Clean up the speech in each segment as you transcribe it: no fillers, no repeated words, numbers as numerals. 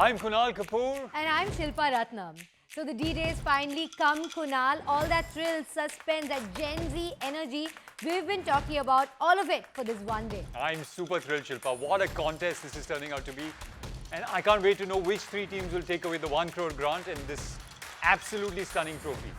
I'm Kunal Kapoor. And I'm Shilpa Ratnam. So the D-Days finally come, Kunal. All that thrill, suspense, that Gen Z energy, we've been talking about all of it for this one day. I'm super thrilled, Shilpa. What a contest this is turning out to be. And I can't wait to know which three teams will take away the 1 crore grant and this absolutely stunning trophy.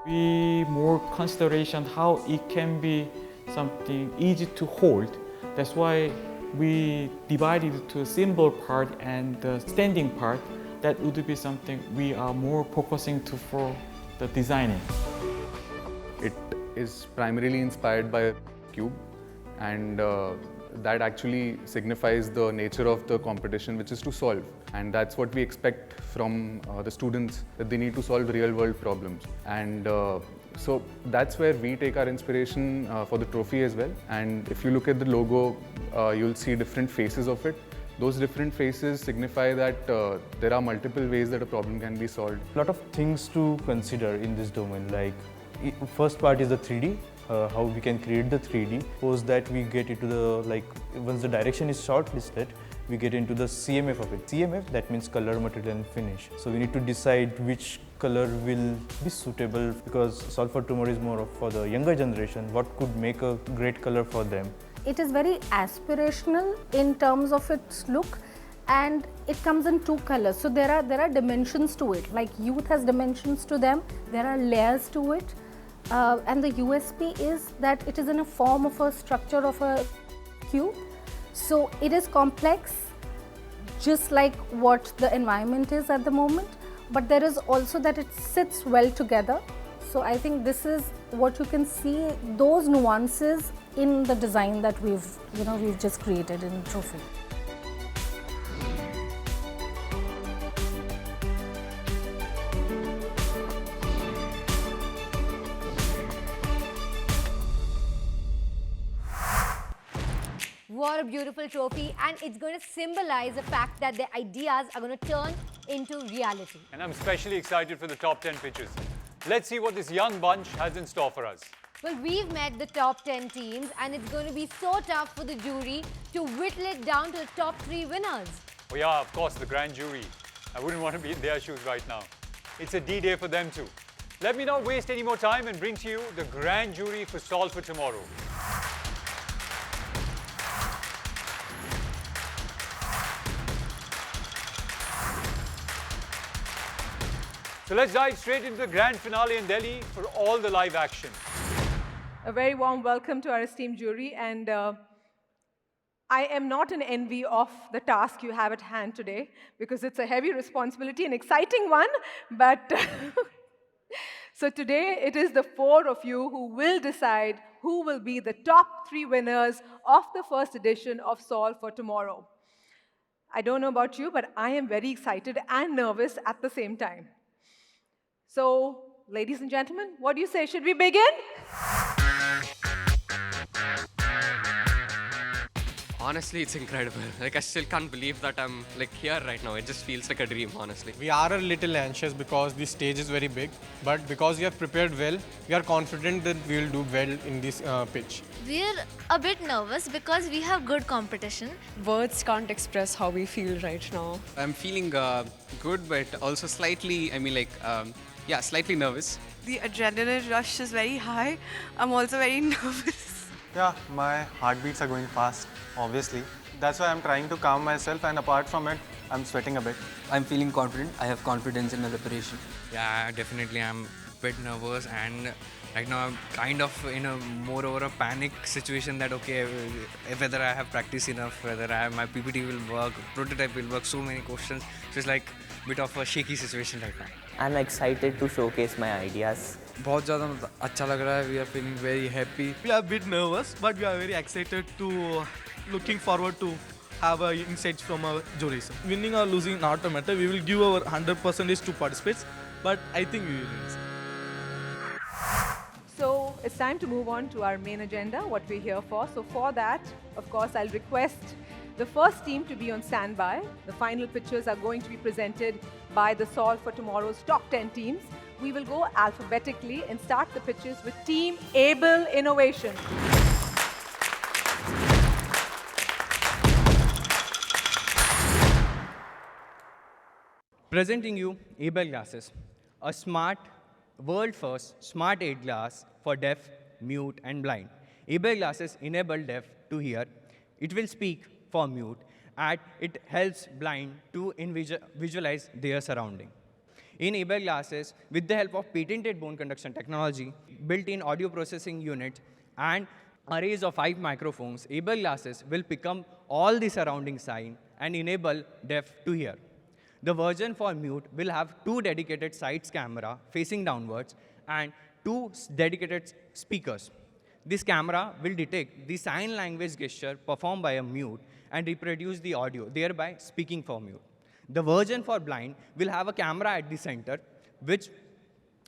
We more consideration how it can be something easy to hold. That's why we divided to symbol part and the standing part. That would be something we are more focusing to for the designing. It is primarily inspired by a cube, and that actually signifies the nature of the competition, which is to solve. And that's what we expect from the students, that they need to solve real world problems. And so that's where we take our inspiration for the trophy as well. And if you look at the logo, you'll see different faces of it. Those different faces signify that there are multiple ways that a problem can be solved. A lot of things to consider in this domain, like first part is the 3D, how we can create the 3D. Suppose that we get into the, once the direction is shortlisted, we get into the CMF of it. CMF, that means color, material and finish. So we need to decide which color will be suitable, because Solve for Tomorrow is more of for the younger generation. What could make a great color for them? It is very aspirational in terms of its look, and it comes in 2 colors. So there are dimensions to it, like youth has dimensions to them, there are layers to it. And the USP is that it is in a form of a structure of a cube. So it is complex, just like what the environment is at the moment, but there is also that it sits well together. So I think this is what you can see, those nuances in the design that we've just created in the trophy. What a beautiful trophy, and it's going to symbolize the fact that the ideas are going to turn into reality. And I'm especially excited for the top 10 pitches. Let's see what this young bunch has in store for us. Well, we've met the top 10 teams, and it's going to be so tough for the jury to whittle it down to the top 3 winners. Oh yeah, of course, the grand jury. I wouldn't want to be in their shoes right now. It's a D-Day for them too. Let me not waste any more time and bring to you the grand jury for Solve for Tomorrow. So let's dive straight into the grand finale in Delhi for all the live action. A very warm welcome to our esteemed jury, and I am not in envy of the task you have at hand today, because it's a heavy responsibility, an exciting one, but so today it is the 4 of you who will decide who will be the top 3 winners of the first edition of Solve for Tomorrow. I don't know about you, but I am very excited and nervous at the same time. So, ladies and gentlemen, what do you say? Should we begin? Honestly, it's incredible. I still can't believe that I'm here right now. It just feels like a dream, honestly. We are a little anxious because the stage is very big, but because we have prepared well, we are confident that we will do well in this pitch. We're a bit nervous because we have good competition. Words can't express how we feel right now. I'm feeling good, but also slightly, slightly nervous. The adrenaline rush is very high. I'm also very nervous. Yeah, my heartbeats are going fast, obviously. That's why I'm trying to calm myself, and apart from it, I'm sweating a bit. I'm feeling confident. I have confidence in my preparation. Yeah, definitely. I'm a bit nervous, and right now I'm kind of in a more over a panic situation that, okay, whether I have practiced enough, whether my PPT will work, prototype will work, so many questions. So it's like a bit of a shaky situation right now. I'm excited to showcase my ideas. बहुत ज़्यादा अच्छा लग रहा है. We are feeling very happy. We are a bit nervous, but we are very excited to looking forward to have insights from our juries. Winning or losing not a matter. We will give our 100% to participants, but I think we will win. So it's time to move on to our main agenda, what we're here for. So for that, of course, I'll request the first team to be on standby. The final pictures are going to be presented by the Solve for Tomorrow's top 10 teams. we will go alphabetically and start the pitches with Team Able Innovation. Presenting you Able Glasses, a smart, world-first smart aid glass for deaf, mute, and blind. Able Glasses enable deaf to hear. It will speak for mute, and it helps blind to visualize their surrounding. In Able Glasses, with the help of patented bone conduction technology, built-in audio processing unit, and arrays of 5 microphones, Able Glasses will pick up all the surrounding sound and enable deaf to hear. The version for mute will have 2 dedicated sides camera facing downwards and 2 dedicated speakers. This camera will detect the sign language gesture performed by a mute and reproduce the audio, thereby speaking for mute. The version for blind will have a camera at the center, which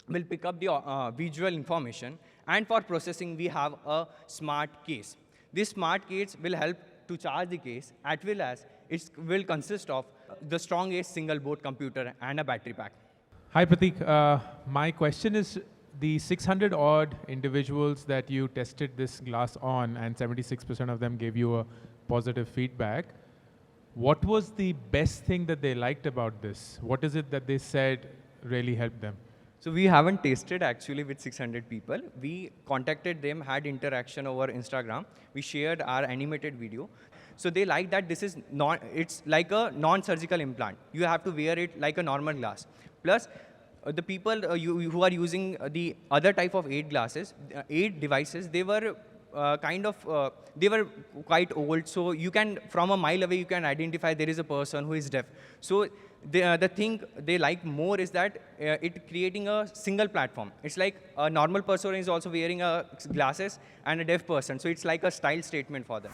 will pick up the visual information, and for processing, we have a smart case. This smart case will help to charge the case, as well as it will consist of the strongest single board computer and a battery pack. Hi Pratik, my question is the 600 odd individuals that you tested this glass on and 76% of them gave you a positive feedback. What was the best thing that they liked about this? What is it that they said really helped them? So we haven't tasted actually with 600 people. We contacted them, had interaction over Instagram. We shared our animated video. So they like that this is it's like a non-surgical implant. You have to wear it like a normal glass. Plus, the people who are using the other type of aid glasses, aid devices, they were they were quite old. So you can, from a mile away, you can identify there is a person who is deaf. So the thing they like more is that it creating a single platform. It's like a normal person is also wearing glasses and a deaf person. So it's like a style statement for them.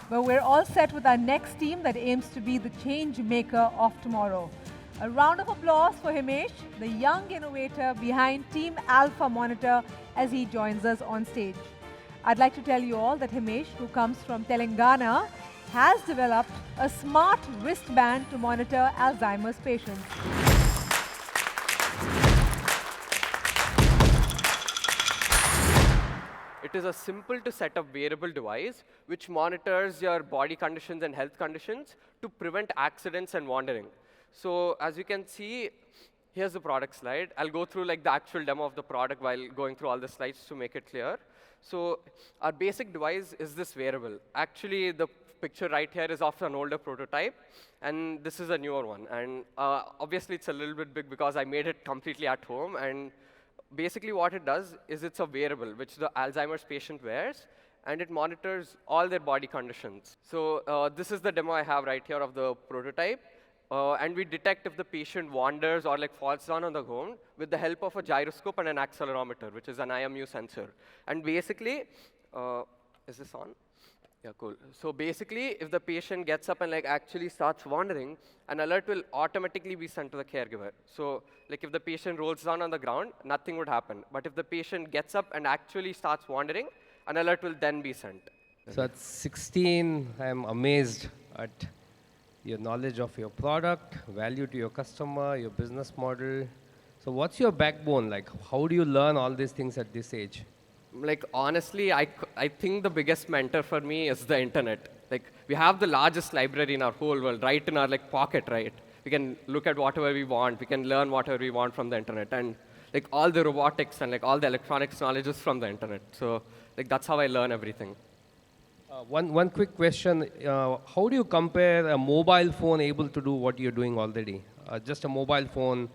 Well, we're all set with our next team that aims to be the change maker of tomorrow. A round of applause for Himesh, the young innovator behind Team Alpha Monitor, as he joins us on stage. I'd like to tell you all that Himesh, who comes from Telangana, has developed a smart wristband to monitor Alzheimer's patients. It is a simple to set up wearable device which monitors your body conditions and health conditions to prevent accidents and wandering. So as you can see, here's the product slide. I'll go through like the actual demo of the product while going through all the slides to make it clear. So our basic device is this wearable. Actually, the picture right here is of an older prototype, and this is a newer one. And obviously, it's a little bit big because I made it completely at home. And basically, what it does is it's a wearable which the Alzheimer's patient wears, and it monitors all their body conditions. So this is the demo I have right here of the prototype. And we detect if the patient wanders or like falls down on the ground with the help of a gyroscope and an accelerometer, which is an IMU sensor. And basically, is this on? Yeah, cool. So basically, if the patient gets up and like actually starts wandering, an alert will automatically be sent to the caregiver. So like if the patient rolls down on the ground, nothing would happen. But if the patient gets up and actually starts wandering, an alert will then be sent. So at 16, I'm amazed at your knowledge of your product, value to your customer, your business model. So what's your backbone? Like, how do you learn all these things at this age? Like, honestly, I think the biggest mentor for me is the internet. Like, we have the largest library in our whole world, right in our like pocket, right? We can look at whatever we want. We can learn whatever we want from the internet. And like all the robotics and like all the electronics knowledge is from the internet. So like that's how I learn everything. One quick question. How do you compare a mobile phone able to do what you're doing already? Just a mobile phone,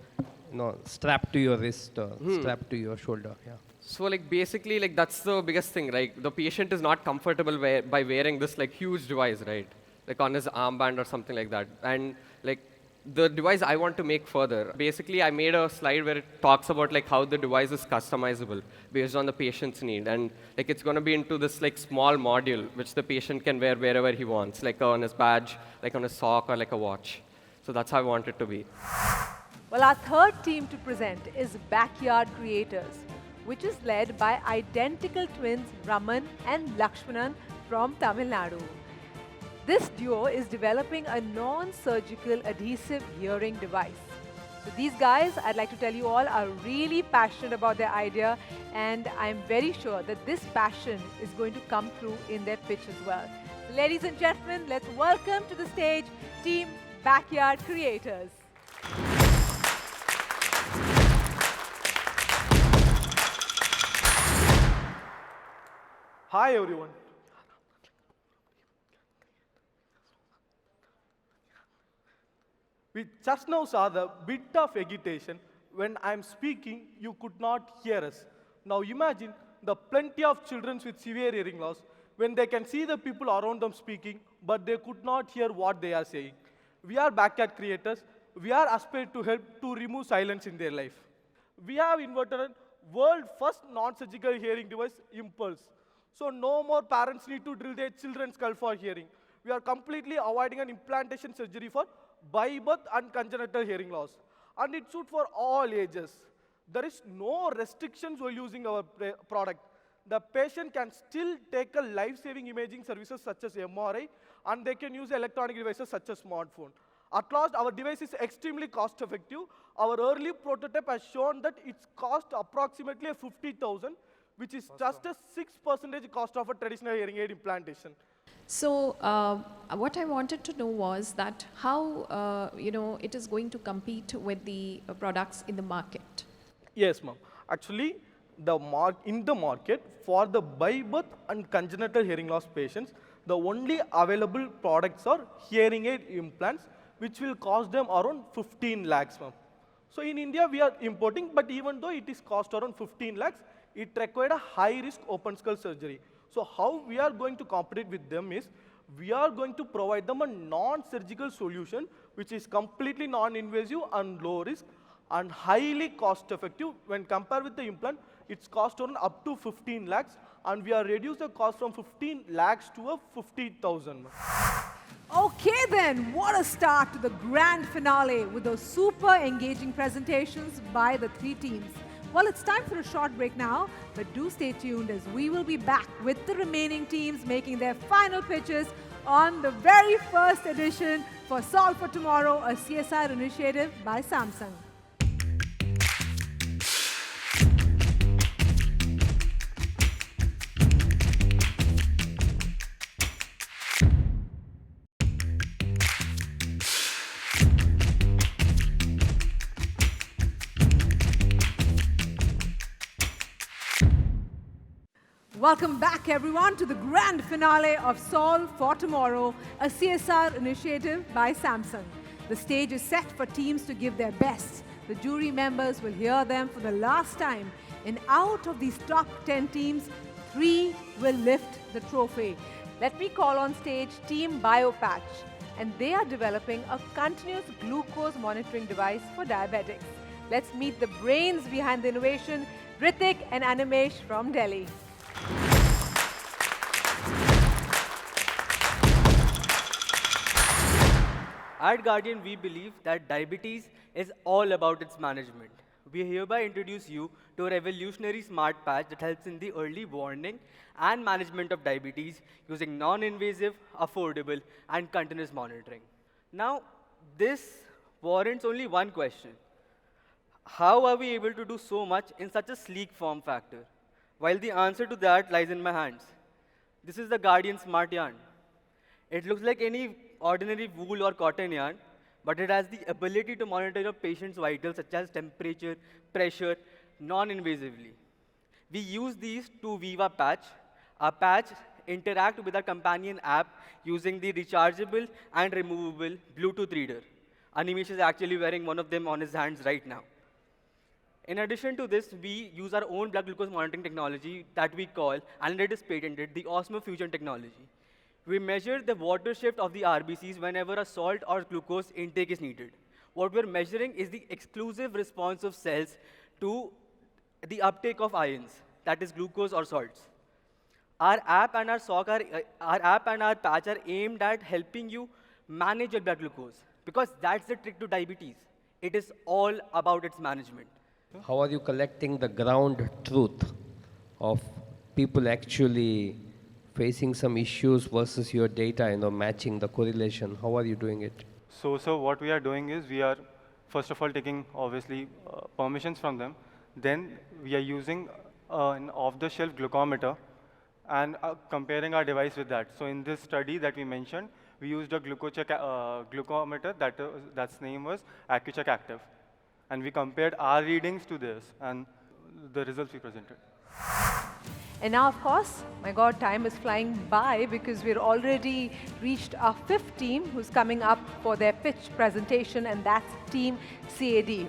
strapped to your wrist, strapped to your shoulder. Yeah. So like basically like that's the biggest thing. Like the patient is not comfortable by wearing this like huge device, right? Like on his armband or something like that. And like the device I want to make further. Basically, I made a slide where it talks about like how the device is customizable based on the patient's need, and like it's going to be into this like small module which the patient can wear wherever he wants, like on his badge, like on his sock, or like a watch. So that's how I want it to be. Well, our third team to present is Backyard Creators, which is led by identical twins Raman and Lakshmanan from Tamil Nadu. This duo is developing a non-surgical adhesive hearing device. So these guys, I'd like to tell you all, are really passionate about their idea, and I'm very sure that this passion is going to come through in their pitch as well. So ladies and gentlemen, let's welcome to the stage Team Backyard Creators. Hi everyone. We just now saw the bit of agitation. When I'm speaking, you could not hear us. Now imagine the plenty of children with severe hearing loss when they can see the people around them speaking, but they could not hear what they are saying. We are backyard creators. We are aspired to help to remove silence in their life. We have invented a world first non-surgical hearing device, Impulse. So no more parents need to drill their children's skull for hearing. We are completely avoiding an implantation surgery for by birth and congenital hearing loss. And it's suited for all ages. There is no restrictions while using our product. The patient can still take a life-saving imaging services such as MRI, and they can use electronic devices such as smartphone. At last, our device is extremely cost-effective. Our early prototype has shown that it's cost approximately 50,000, which is just a 6% cost of a traditional hearing aid implantation. So what I wanted to know was that how it is going to compete with the products in the market. Yes, ma'am. Actually, in the market for the by birth and congenital hearing loss patients, the only available products are hearing aid implants, which will cost them around 15 lakhs, ma'am. So in India, we are importing, but even though it is cost around 15 lakhs, it required a high-risk open skull surgery. So how we are going to compete with them is, we are going to provide them a non-surgical solution, which is completely non-invasive and low risk and highly cost-effective. When compared with the implant, it's cost around up to 15 lakhs, and we are reduced the cost from 15 lakhs to a 50,000. Okay then, what a start to the grand finale with those super engaging presentations by the three teams. Well, it's time for a short break now, but do stay tuned as we will be back with the remaining teams making their final pitches on the very first edition for Solve for Tomorrow, a CSR initiative by Samsung. Welcome back, everyone, to the grand finale of Solve for Tomorrow, a CSR initiative by Samsung. The stage is set for teams to give their best. The jury members will hear them for the last time. And out of these top 10 teams, 3 will lift the trophy. Let me call on stage Team BioPatch. And they are developing a continuous glucose monitoring device for diabetics. Let's meet the brains behind the innovation, Ritik and Animesh from Delhi. At Guardian, we believe that diabetes is all about its management. We hereby introduce you to a revolutionary smart patch that helps in the early warning and management of diabetes using non-invasive, affordable, and continuous monitoring. Now, this warrants only one question. How are we able to do so much in such a sleek form factor? Well, the answer to that lies in my hands. This is the Guardian Smart Yarn. It looks like any ordinary wool or cotton yarn, but it has the ability to monitor your patient's vitals such as temperature, pressure, non-invasively. We use these to weave a patch. Our patch interact with our companion app using the rechargeable and removable Bluetooth reader. Animesh is actually wearing one of them on his hands right now. In addition to this, we use our own blood glucose monitoring technology that we call, and it is patented, the Osmo Fusion technology. We measure the water shift of the RBCs whenever a salt or glucose intake is needed. What we're measuring is the exclusive response of cells to the uptake of ions, that is glucose or salts. Our app and our patch are aimed at helping you manage your blood glucose, because that's the trick to diabetes. It is all about its management. How are you collecting the ground truth of people actually facing some issues versus your data, matching the correlation? How are you doing it? So what we are doing is we are first of all taking obviously permissions from them. Then we are using an off-the-shelf glucometer and comparing our device with that. So in this study that we mentioned, we used a glucometer that's name was AccuCheck Active. And we compared our readings to this and the results we presented. And now, of course, my God, time is flying by because we're already reached our 5th team who's coming up for their pitch presentation, and that's Team CAD.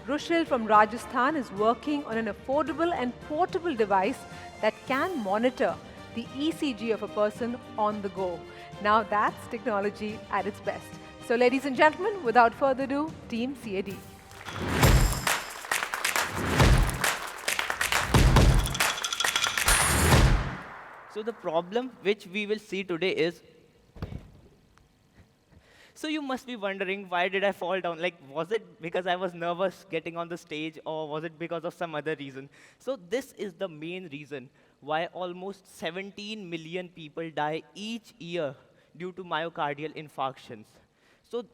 Rushil from Rajasthan is working on an affordable and portable device that can monitor the ECG of a person on the go. Now that's technology at its best. So ladies and gentlemen, without further ado, Team CAD. So the problem which we will see today is, so you must be wondering, why did I fall down? Like, was it because I was nervous getting on the stage, or was it because of some other reason? So this is the main reason why almost 17 million people die each year due to myocardial infarctions. So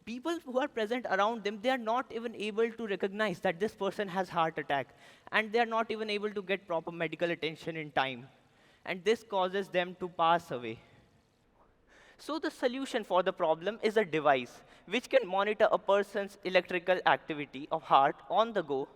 people who are present around them, they are not even able to recognize that this person has heart attack, and they are not even able to get proper medical attention in time. And this causes them to pass away. So the solution for the problem is a device which can monitor a person's electrical activity of heart on the go.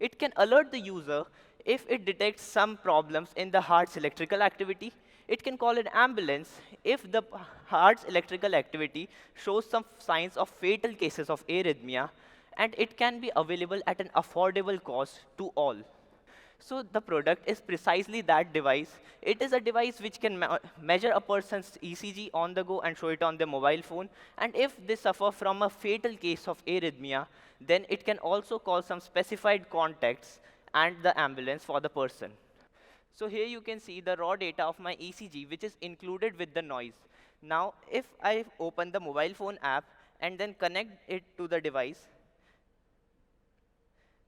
It can alert the user if it detects some problems in the heart's electrical activity. It can call an ambulance if the heart's electrical activity shows some signs of fatal cases of arrhythmia, and it can be available at an affordable cost to all. So the product is precisely that device. It is a device which can measure a person's ECG on the go and show it on their mobile phone. And if they suffer from a fatal case of arrhythmia, then it can also call some specified contacts and the ambulance for the person. So here you can see the raw data of my ECG, which is included with the noise. Now, if I open the mobile phone app and then connect it to the device,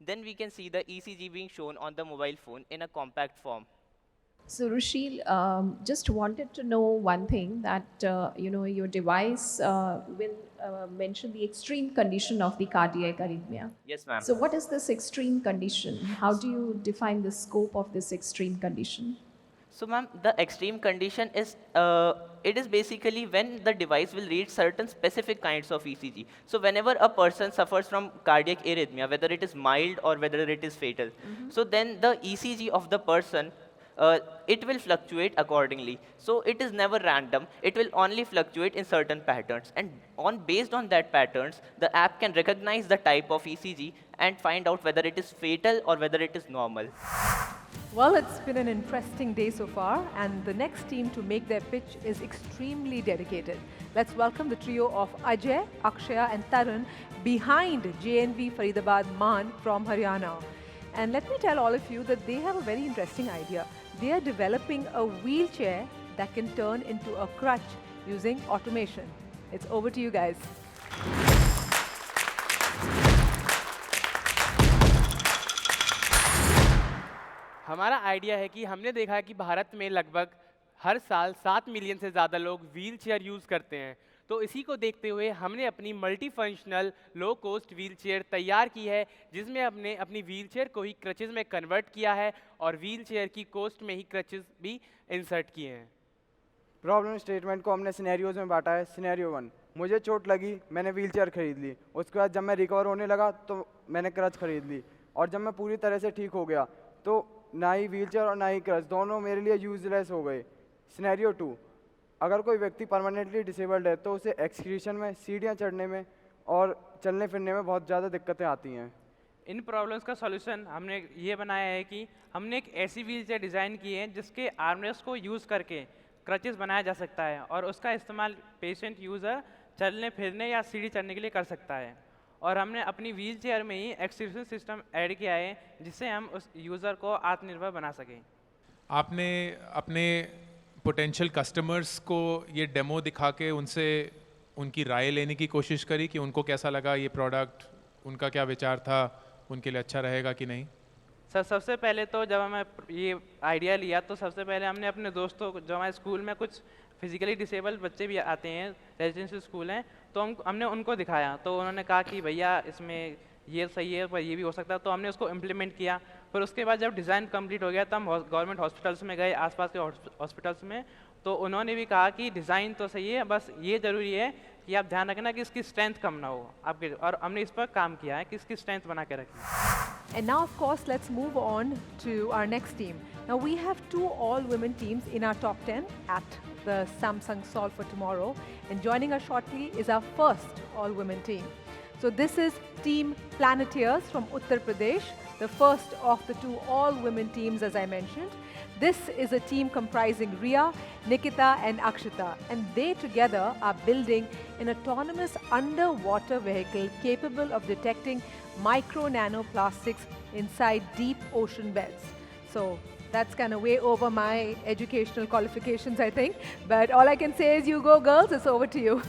then we can see the ECG being shown on the mobile phone in a compact form. So Rushil, just wanted to know one thing, that your device will mention the extreme condition of the cardiac arrhythmia. Yes, ma'am. So what is this extreme condition? How do you define the scope of this extreme condition? So, ma'am, the extreme condition is, it is basically when the device will read certain specific kinds of ECG. So whenever a person suffers from cardiac arrhythmia, whether it is mild or whether it is fatal, so then the ECG of the person, it will fluctuate accordingly. So it is never random. It will only fluctuate in certain patterns. And based on that patterns, the app can recognize the type of ECG and find out whether it is fatal or whether it is normal. Well, it's been an interesting day so far, and the next team to make their pitch is extremely dedicated. Let's welcome the trio of Ajay, Akshaya and Tarun behind JNV Faridabad Man from Haryana. And let me tell all of you that they have a very interesting idea. They are developing a wheelchair that can turn into a crutch using automation. It's over to you guys. हमारा idea है कि हमने देखा है कि भारत में लगभग हर साल 7 मिलियन से ज़्यादा लोग व्हील चेयर यूज़ करते हैं। तो इसी को देखते हुए हमने अपनी multi functional low cost wheel chair तैयार की है, जिसमें हमने अपनी व्हील चेयर को ही क्रचेज़ में कन्वर्ट किया है और व्हील चेयर की कॉस्ट में ही क्रचेज़ भी इंसर्ट किए हैं। प्रॉब्लम स्टेटमेंट को हमने सिनेरियोज में बांटा है। सिनेरियो 1, मुझे चोट लगी, मैंने व्हील चेयर खरीद ली। उसके बाद जब मैं रिकवर होने लगा तो मैंने क्रच खरीद ली, और जब मैं पूरी तरह से ठीक हो गया तो ना ही व्हीलचेयर और ना ही क्रच दोनों मेरे लिए यूजलेस हो गए। सिनेरियो 2, अगर कोई व्यक्ति परमानेंटली डिसेबल्ड है तो उसे एक्सक्रीशन में, सीढ़ियाँ चढ़ने में और चलने फिरने में बहुत ज़्यादा दिक्कतें आती हैं। इन प्रॉब्लम्स का सॉल्यूशन हमने ये बनाया है कि हमने एक ऐसी व्हील चेयर डिज़ाइन की है जिसके आर्मरेस्ट को यूज़ करके क्रचेस बनाया जा सकता है और उसका इस्तेमाल पेशेंट यूज़र चलने फिरने या सीढ़ी चढ़ने के लिए कर सकता है। और हमने अपनी व्हील चेयर में ही एक्सक्रीशन सिस्टम ऐड किया है जिससे हम उस यूज़र को आत्मनिर्भर बना सकें। आपने अपने पोटेंशियल कस्टमर्स को ये डेमो दिखा के उनसे उनकी राय लेने की कोशिश करी कि उनको कैसा लगा ये प्रोडक्ट, उनका क्या विचार था, उनके लिए अच्छा रहेगा कि नहीं? सर, सबसे पहले तो जब हमें ये आइडिया लिया तो सबसे पहले हमने अपने दोस्तों को, जो हमारे स्कूल में कुछ फिजिकली डिसेबल्ड बच्चे भी आते हैं, रेजिडेंशियल स्कूल हैं, तो हमने उनको दिखाया, तो उन्होंने कहा कि भैया इसमें ये सही है पर ये भी हो सकता है, तो हमने उसको इम्प्लीमेंट किया। फिर उसके बाद जब डिज़ाइन कंप्लीट हो गया तो हम गवर्नमेंट हॉस्पिटल्स में गए, आसपास के हॉस्पिटल्स में, तो उन्होंने भी कहा कि डिज़ाइन तो सही है, बस ये ज़रूरी है कि आप ध्यान रखना कि इसकी स्ट्रेंथ कम ना हो आपके, और हमने इस पर काम किया है कि इसकी स्ट्रेंथ बना के रखें। And now, of course, let's move on to our next team. Now, we have 2 all-women teams in our top 10 at the Samsung Solve for Tomorrow. And joining us shortly is our first all-women team. So this is Team Planeteers from Uttar Pradesh, the first of the 2 all-women teams, as I mentioned. This is a team comprising Riya, Nikita and Akshita, and they together are building an autonomous underwater vehicle capable of detecting micro-nanoplastics inside deep ocean beds. So that's kind of way over my educational qualifications, I think. But all I can say is you go, girls. It's over to you.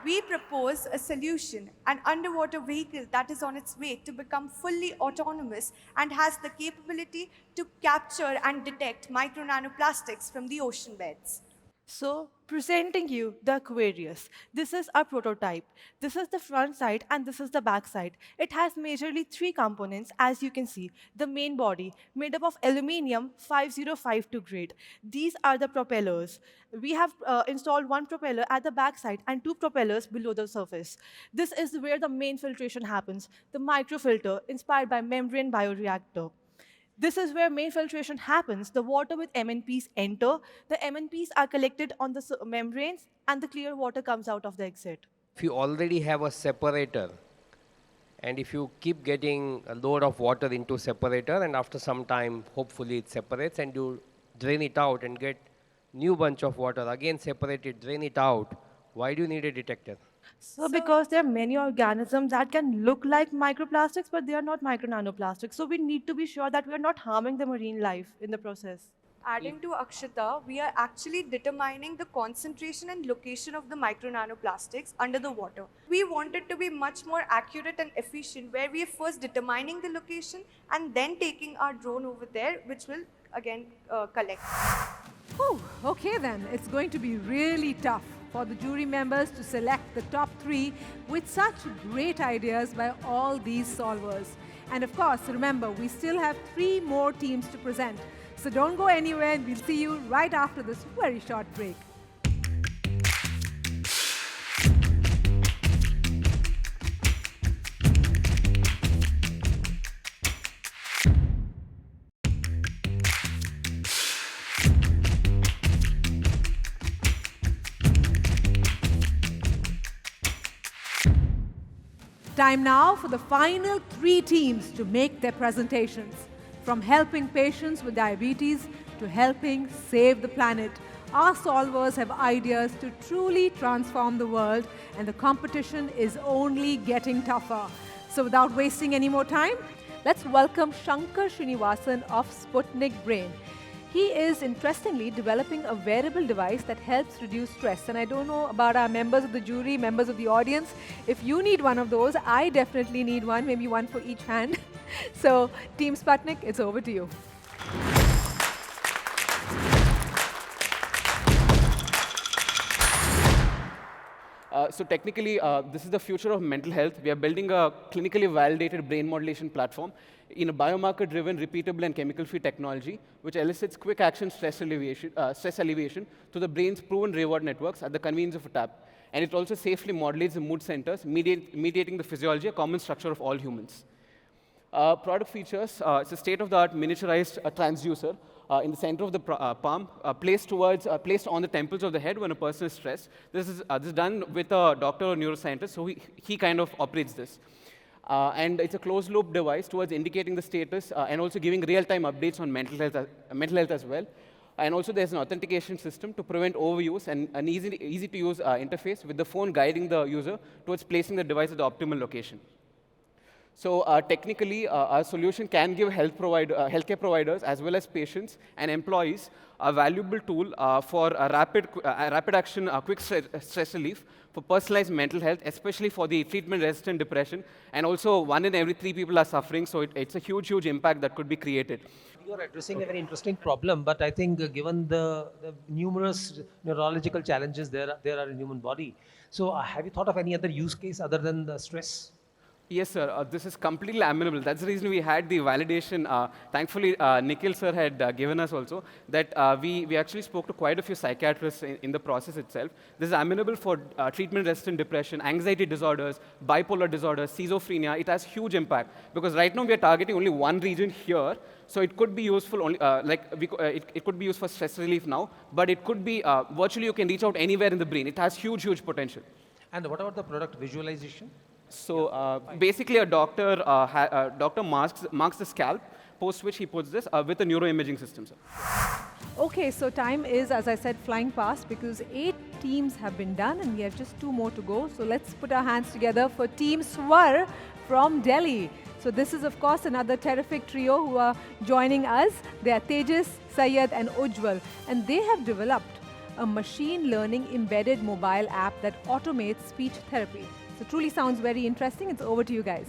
We propose a solution, an underwater vehicle that is on its way to become fully autonomous and has the capability to capture and detect micro-nanoplastics from the ocean beds. So, presenting you the Aquarius. This is our prototype. This is the front side and this is the back side. It has majorly 3 components, as you can see. The main body, made up of aluminium 5052 grade. These are the propellers. We have installed 1 propeller at the back side and 2 propellers below the surface. This is where the main filtration happens, the microfilter inspired by membrane bioreactor. This is where main filtration happens. The water with MNPs enter. The MNPs are collected on the membranes and the clear water comes out of the exit. If you already have a separator, and if you keep getting a load of water into separator, and after some time, hopefully it separates, and you drain it out and get new bunch of water, again separate it, drain it out, why do you need a detector? So because there are many organisms that can look like microplastics, but they are not micro-nanoplastics. So we need to be sure that we are not harming the marine life in the process. Adding to Akshita, we are actually determining the concentration and location of the micro-nanoplastics under the water. We want it to be much more accurate and efficient, where we are first determining the location and then taking our drone over there, which will again collect. Whew, okay then, it's going to be really tough for the jury members to select the top 3 with such great ideas by all these solvers. And of course, remember, we still have 3 more teams to present. So don't go anywhere, and we'll see you right after this very short break. Time now for the final 3 teams to make their presentations. From helping patients with diabetes to helping save the planet, our solvers have ideas to truly transform the world, and the competition is only getting tougher. So without wasting any more time, let's welcome Shankar Srinivasan of Sputnik Brain. He is, interestingly, developing a wearable device that helps reduce stress. And I don't know about our members of the jury, members of the audience. If you need one of those, I definitely need one, maybe one for each hand. So, Team Sputnik, it's over to you. So technically, this is the future of mental health. We are building a clinically validated brain modulation platform in a biomarker-driven, repeatable, and chemical-free technology, which elicits quick-action stress alleviation to the brain's proven reward networks at the convenience of a tap. And it also safely modulates the mood centers, mediating the physiology, a common structure of all humans. Product features, it's a state-of-the-art miniaturized transducer in the center of the palm, placed on the temples of the head when a person is stressed. This is done with a doctor or neuroscientist, so he kind of operates this. And it's a closed-loop device towards indicating the status and also giving real-time updates on mental health as well. And also there's an authentication system to prevent overuse and an easy-to-use interface with the phone guiding the user towards placing the device at the optimal location. So technically, our solution can give healthcare providers as well as patients and employees a valuable tool for a rapid action, quick stress relief for personalized mental health, especially for the treatment-resistant depression. And also, 1 in every 3 people are suffering, so it's a huge, huge impact that could be created. You are addressing a very interesting problem, but I think given the numerous neurological challenges there are in human body, so have you thought of any other use case other than the stress? Yes, sir. This is completely amenable. That's the reason we had the validation. Thankfully, Nikhil sir had given us also that we actually spoke to quite a few psychiatrists in the process itself. This is amenable for treatment-resistant depression, anxiety disorders, bipolar disorders, schizophrenia. It has huge impact because right now we are targeting only one region here. So it could be useful only, it could be used for stress relief now, but it could be virtually you can reach out anywhere in the brain. It has huge, huge potential. And what about the product visualization? So basically, a doctor marks the scalp, post which he puts this with a neuroimaging system, sir. Okay, so time is, as I said, flying past because 8 teams have been done and we have just 2 more to go. So let's put our hands together for Team Swar from Delhi. So this is, of course, another terrific trio who are joining us. They are Tejas, Syed and Ujjwal, and they have developed a machine learning embedded mobile app that automates speech therapy. So truly sounds very interesting. It's over to you guys.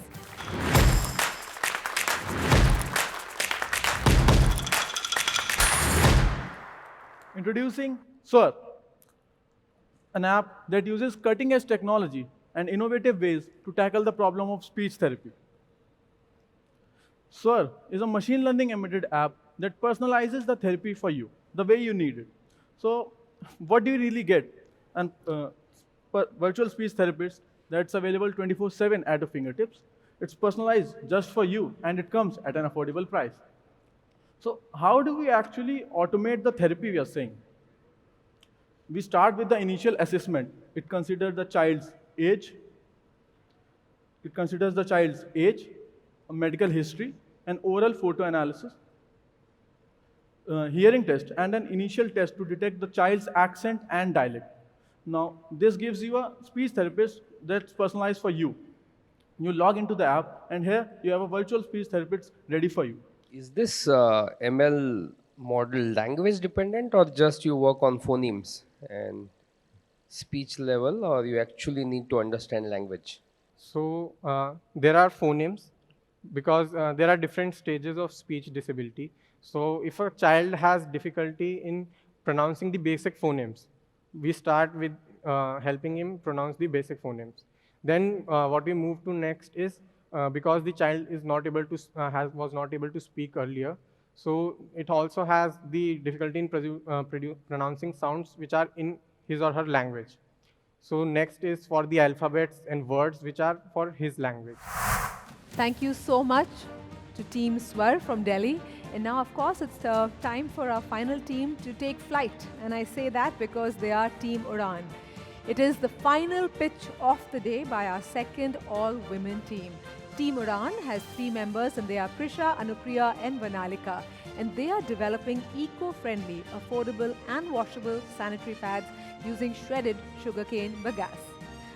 Introducing Swar, an app that uses cutting-edge technology and innovative ways to tackle the problem of speech therapy. Swar is a machine learning embedded app that personalizes the therapy for you, the way you need it. So what do you really get? And virtual speech therapist that's available 24/7 at your fingertips. It's personalized just for you, and it comes at an affordable price. So how do we actually automate the therapy we are saying? We start with the initial assessment. It considers the child's age. A medical history, an oral photo analysis, hearing test, and an initial test to detect the child's accent and dialect. Now, this gives you a speech therapist that's personalized for you. You log into the app, and here you have a virtual speech therapist ready for you. Is this ML model language dependent or just you work on phonemes and speech level, or you actually need to understand language? So there are phonemes because there are different stages of speech disability. So if a child has difficulty in pronouncing the basic phonemes, we start with helping him pronounce the basic phonemes. Then what we move to next is because the child is not able to was not able to speak earlier, so it also has the difficulty in pronouncing sounds which are in his or her language. So next is for the alphabets and words which are for his language. Thank you so much to Team Swar from Delhi. And now, of course, it's time for our final team to take flight. And I say that because they are Team Udan. It is the final pitch of the day by our second all-women team. Team Udan has 3 members and they are Prisha, Anupriya and Vanalika. And they are developing eco-friendly, affordable and washable sanitary pads using shredded sugarcane bagasse.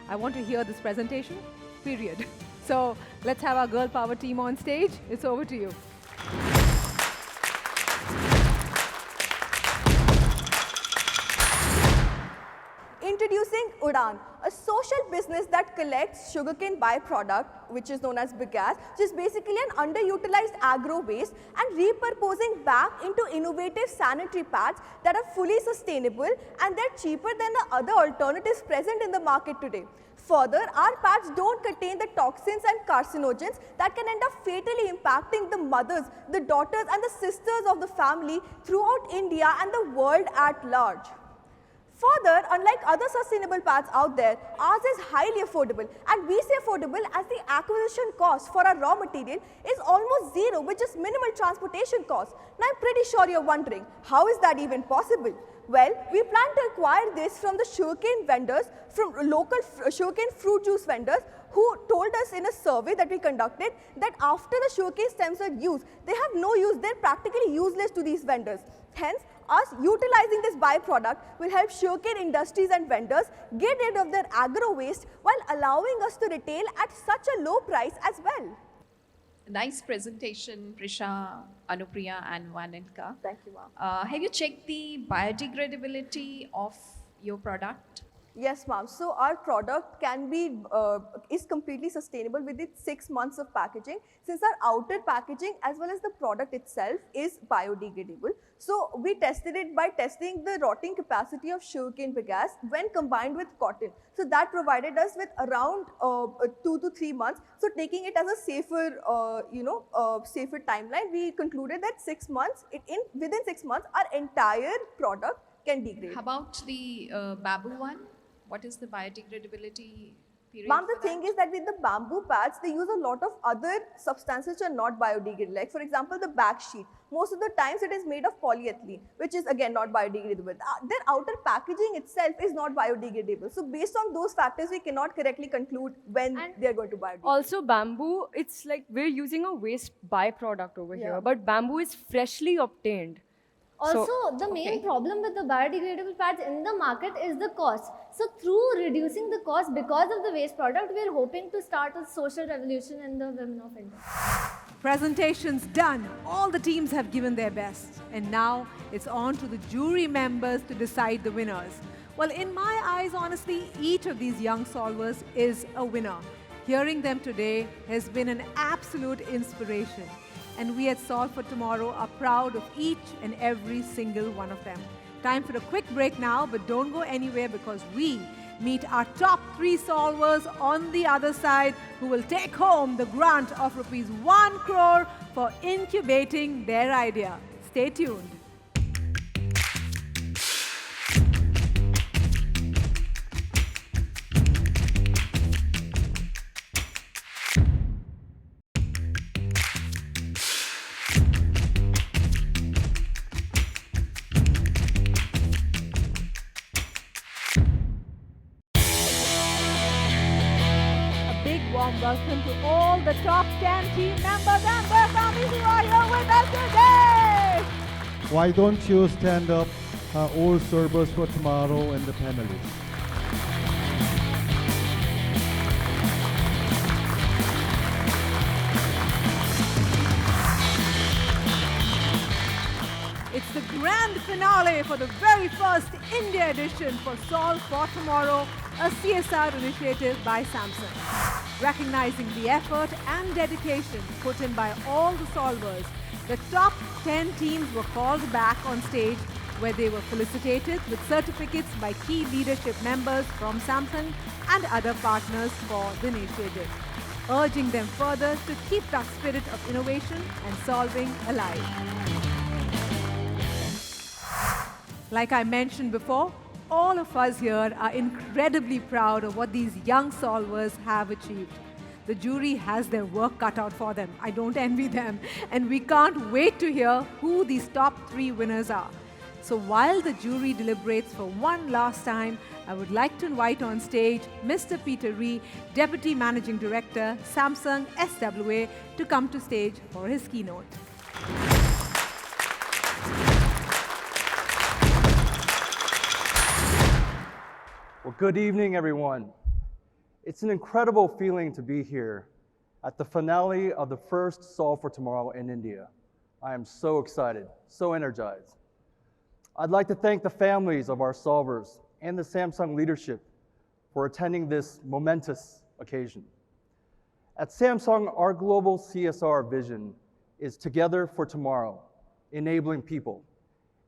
I want to hear this presentation, period. So let's have our girl power team on stage. It's over to you. Introducing Udan, a social business that collects sugarcane byproduct, which is known as bagasse, which is basically an underutilized agro waste, and repurposing back into innovative sanitary pads that are fully sustainable and they're cheaper than the other alternatives present in the market today. Further, our pads don't contain the toxins and carcinogens that can end up fatally impacting the mothers, the daughters and the sisters of the family throughout India and the world at large. Further, unlike other sustainable pads out there, ours is highly affordable, and we say affordable as the acquisition cost for our raw material is almost zero with just minimal transportation costs. Now I'm pretty sure you're wondering, how is that even possible? Well, we plan to acquire this from the sugarcane vendors, from local sugarcane fruit juice vendors who told us in a survey that we conducted that after the sugarcane stems are used, they have no use, they're practically useless to these vendors. Hence, us utilizing this byproduct will help sugarcane industries and vendors get rid of their agro waste while allowing us to retail at such a low price as well. Nice presentation, Prisha, Anupriya, and Vanilka. Thank you, ma'am. Have you checked the biodegradability of your product? Yes, ma'am. So our product can be is completely sustainable within 6 months of packaging, since our outer packaging as well as the product itself is biodegradable. So we tested it by testing the rotting capacity of sugarcane bagasse when combined with cotton. So that provided us with around 2 to 3 months. So taking it as a safer, safer timeline, we concluded that 6 months, within 6 months, our entire product can degrade. How about the bamboo one? What is the biodegradability period? Ma'am, the thing is that with the bamboo pads, they use a lot of other substances which are not biodegradable. Like for example, the back sheet. Most of the times it is made of polyethylene, which is again not biodegradable. Their outer packaging itself is not biodegradable. So based on those factors, we cannot correctly conclude when they are going to biodegrade. Also bamboo, it's like we're using a waste byproduct over here, but bamboo is freshly obtained. Also, the main problem with the biodegradable pads in the market is the cost. So through reducing the cost because of the waste product, we are hoping to start a social revolution in the women of India. Presentations done. All the teams have given their best. And now it's on to the jury members to decide the winners. Well, in my eyes, honestly, each of these young solvers is a winner. Hearing them today has been an absolute inspiration. And we at Solve for Tomorrow are proud of each and every single one of them. Time for a quick break now, but don't go anywhere because we meet our top 3 solvers on the other side who will take home the grant of ₹1 crore for incubating their idea. Stay tuned. Welcome to all the top 10 team members and their families who are here with us today. Why don't you stand up, all servers for tomorrow and the panelists. It's the grand finale for the very first India edition for Solve for Tomorrow, a CSR initiative by Samsung. Recognizing the effort and dedication put in by all the solvers, the top 10 teams were called back on stage where they were felicitated with certificates by key leadership members from Samsung and other partners for the initiative, urging them further to keep that spirit of innovation and solving alive. Like I mentioned before, all of us here are incredibly proud of what these young solvers have achieved. The jury has their work cut out for them. I don't envy them. And we can't wait to hear who these top 3 winners are. So while the jury deliberates for one last time, I would like to invite on stage Mr. Peter Ree, Deputy Managing Director, Samsung SWA, to come to stage for his keynote. Well, good evening, everyone. It's an incredible feeling to be here at the finale of the first Solve for Tomorrow in India. I am so excited, so energized. I'd like to thank the families of our solvers and the Samsung leadership for attending this momentous occasion. At Samsung, our global CSR vision is Together for Tomorrow, enabling people.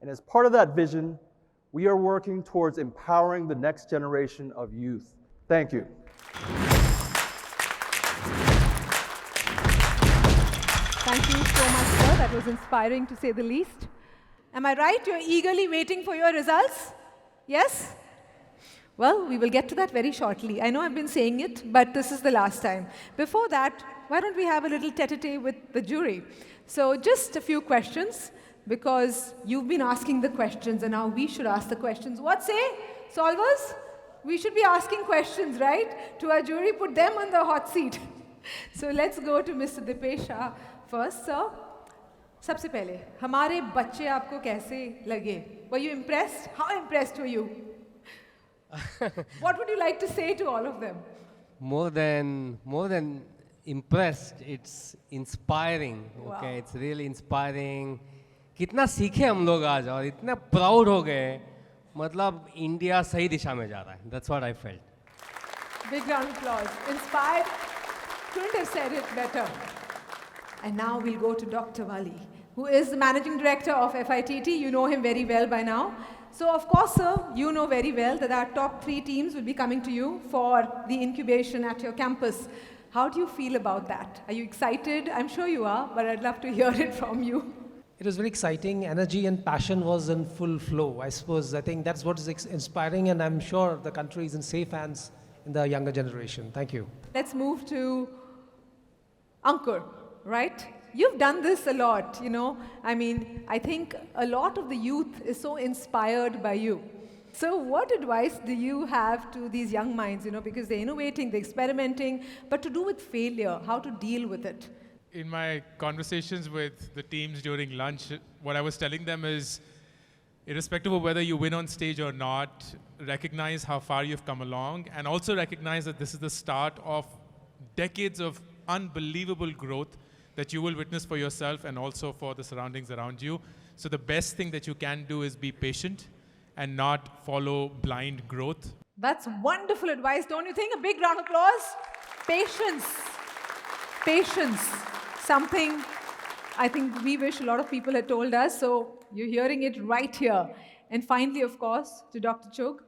And as part of that vision, we are working towards empowering the next generation of youth. Thank you. Thank you so much, sir. That was inspiring to say the least. Am I right? You're eagerly waiting for your results? Yes? Well, we will get to that very shortly. I know I've been saying it, but this is the last time. Before that, why don't we have a little tete-a-tete with the jury? So just a few questions, because you've been asking the questions and now we should ask the questions. What say, solvers? We should be asking questions, right? To our jury, put them on the hot seat. So let's go to Mr. Dipesh Shah first, sir. सबसे पहले, हमारे बच्चे आपको कैसे लगे? Were you impressed? How impressed were you? What would you like to say to all of them? More than impressed. It's inspiring. Wow. Okay, it's really inspiring. कितना सीखे हम लोग आज और इतने proud हो गए. मतलब इंडिया सही दिशा में जा रहा है. That's what I felt. Big round of applause. Inspired. Couldn't have said it better. And now we'll go to Dr. Wali, who is the Managing Director of FITT. You know him very well by now. So of course, sir, you know very well that our top 3 teams will be coming to you for the incubation at your campus. How do you feel about that? Are you excited? I'm sure you are, but I'd love to hear it from you. It was very exciting. Energy and passion was in full flow. I suppose, I think that's what is inspiring, and I'm sure the country is in safe hands in the younger generation. Thank you. Let's move to Ankur, right? You've done this a lot, you know. I mean, I think a lot of the youth is so inspired by you. So what advice do you have to these young minds, you know, because they're innovating, they're experimenting, but to do with failure, how to deal with it? In my conversations with the teams during lunch, what I was telling them is, irrespective of whether you win on stage or not, recognize how far you've come along, and also recognize that this is the start of decades of unbelievable growth that you will witness for yourself and also for the surroundings around you. So the best thing that you can do is be patient and not follow blind growth. That's wonderful advice, don't you think? A big round of applause. Patience. Patience. Something I think we wish a lot of people had told us, so you're hearing it right here. And finally, of course, to Dr. Chugh.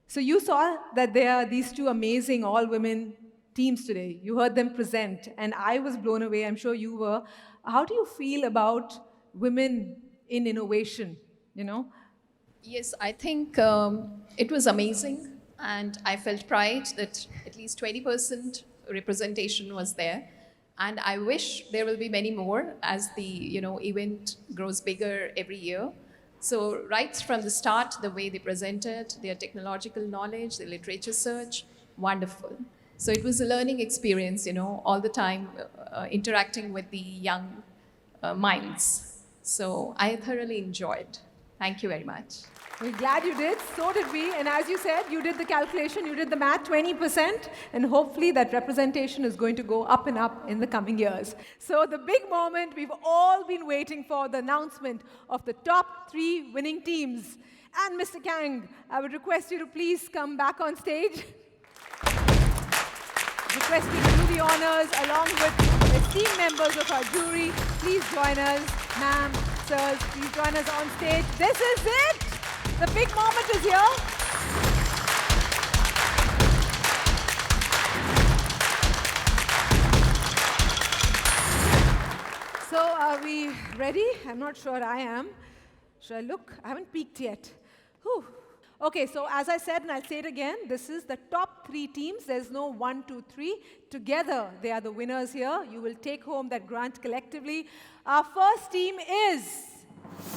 So you saw that there are these 2 amazing all-women teams today. You heard them present, and I was blown away. I'm sure you were. How do you feel about women in innovation, you know? Yes, I think it was amazing, and I felt pride that at least 20% representation was there. And I wish there will be many more as the event grows bigger every year. So right from the start, the way they presented, their technological knowledge, their literature search, wonderful. So it was a learning experience, all the time interacting with the young minds. So I thoroughly enjoyed. Thank you very much. We're glad you did. So did we. And as you said, you did the calculation, you did the math, 20%. And hopefully that representation is going to go up and up in the coming years. So the big moment we've all been waiting for, the announcement of the top 3 winning teams. And Mr. Kang, I would request you to please come back on stage. Request you to do the honors along with esteemed members of our jury. Please join us, ma'am, sirs, please join us on stage. This is it! The big moment is here. So are we ready? I'm not sure I am. Should I look? I haven't peeked yet. Whew. Okay, so as I said, and I'll say it again, this is the top 3 teams. There's no 1, 2, 3. Together, they are the winners here. You will take home that grant collectively. Our first team is,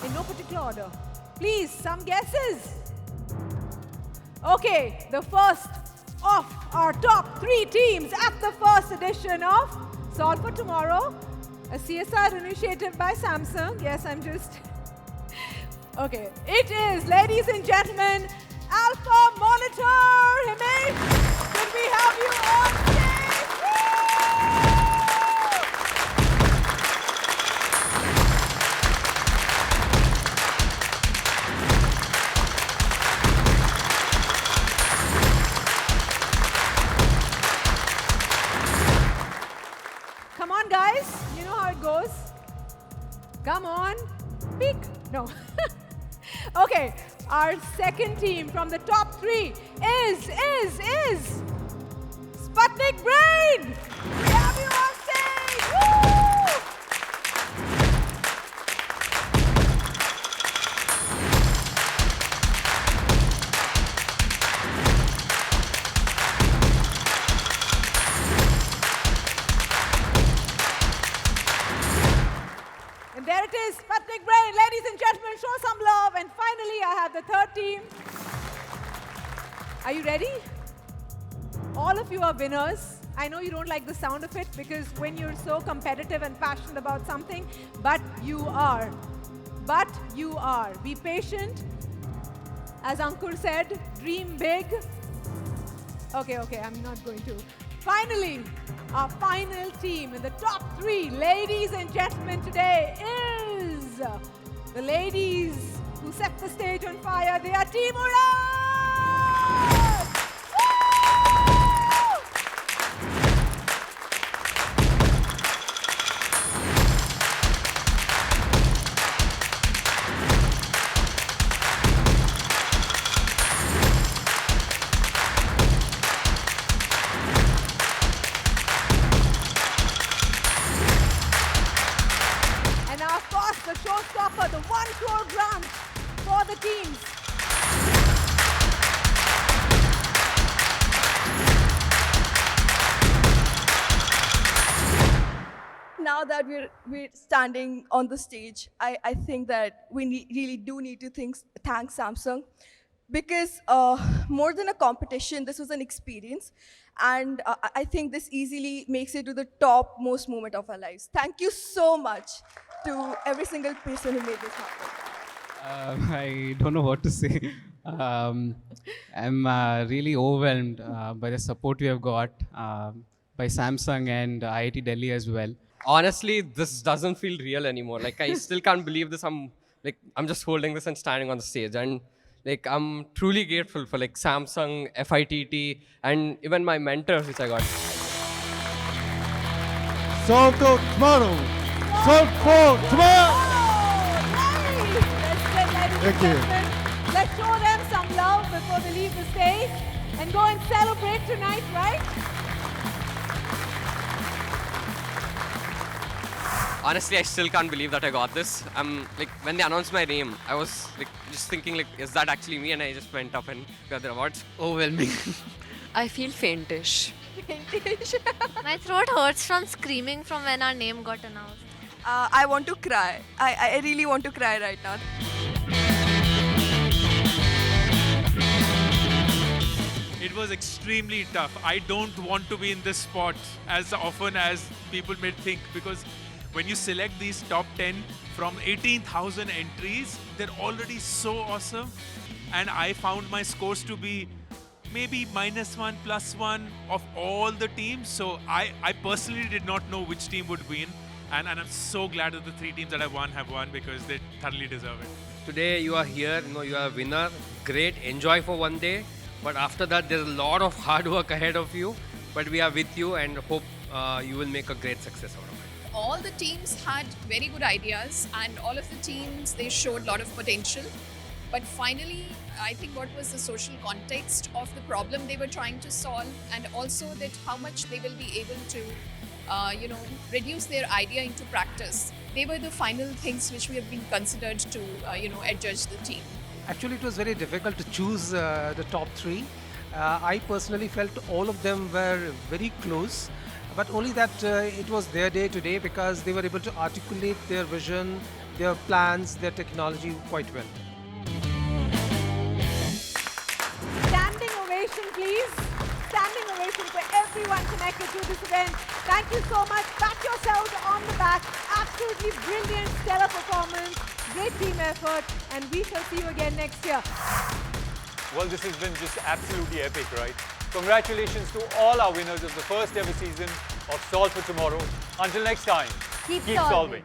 in no particular order, please, some guesses. Okay, the first of our top 3 teams at the first edition of Solve for Tomorrow, a CSR initiative by Samsung. Yes, I'm just... Okay, it is, ladies and gentlemen, Alpha Monitor. Himesh, could we have you on stage? Come on, guys. You know how it goes. Come on. Peek. No. Okay, our second team from the top 3 is Sputnik Brain! We have you on stage! Woo! And there it is, Sputnik Brain. Ladies and gentlemen, show some love. And finally, I have the third team. Are you ready? All of you are winners. I know you don't like the sound of it because when you're so competitive and passionate about something, but you are. But you are. Be patient. As Ankur said, dream big. Okay, I'm not going to. Finally, Our final team in the top 3, ladies and gentlemen, today is the ladies who set the stage on fire. They are Team Udaan! The showstopper, the 1 crore grant for the teams. Now that we're standing on the stage, I think that we really do need to thank Samsung, because more than a competition, this was an experience. And I think this easily makes it to the topmost moment of our lives. Thank you so much to every single person who made this happen. I don't know what to say. I'm really overwhelmed by the support we have got by Samsung and IIT Delhi as well. Honestly, this doesn't feel real anymore. Like, I still can't believe this. I'm just holding this and standing on the stage. And like, I'm truly grateful for like Samsung, FITT, and even my mentors, which I got. Solve for tomorrow. Solve for tomorrow. Thank you. Let's show them some love before they leave the stage and go and celebrate tonight, right? Honestly, I still can't believe that I got this. Like, when they announced my name, I was like just thinking like, is that actually me? And I just went up and got the awards. Overwhelming. I feel faintish. My throat hurts from screaming from when our name got announced. I want to cry. I really want to cry right now. It was extremely tough. I don't want to be in this spot as often as people may think, because when you select these top 10 from 18,000 entries, they're already so awesome. And I found my scores to be maybe -1, +1 of all the teams. So I personally did not know which team would win. And I'm so glad that the 3 teams that have won because they thoroughly deserve it. Today you are here, you are a winner. Great, enjoy for one day. But after that, there's a lot of hard work ahead of you. But we are with you and hope you will make a great success out of it. All the teams had very good ideas, and all of the teams, they showed a lot of potential. But finally, I think what was the social context of the problem they were trying to solve, and also that how much they will be able to, reduce their idea into practice. They were the final things which we have been considered to, adjudge the team. Actually, it was very difficult to choose the top 3. I personally felt all of them were very close, but only that it was their day today because they were able to articulate their vision, their plans, their technology quite well. Standing ovation, please. Standing ovation for everyone connected to this event. Thank you so much. Pat yourselves on the back. Absolutely brilliant, stellar performance. Great team effort. And we shall see you again next year. Well, this has been just absolutely epic, right? Congratulations to all our winners of the first ever season of Solve for Tomorrow. Until next time, keep solving.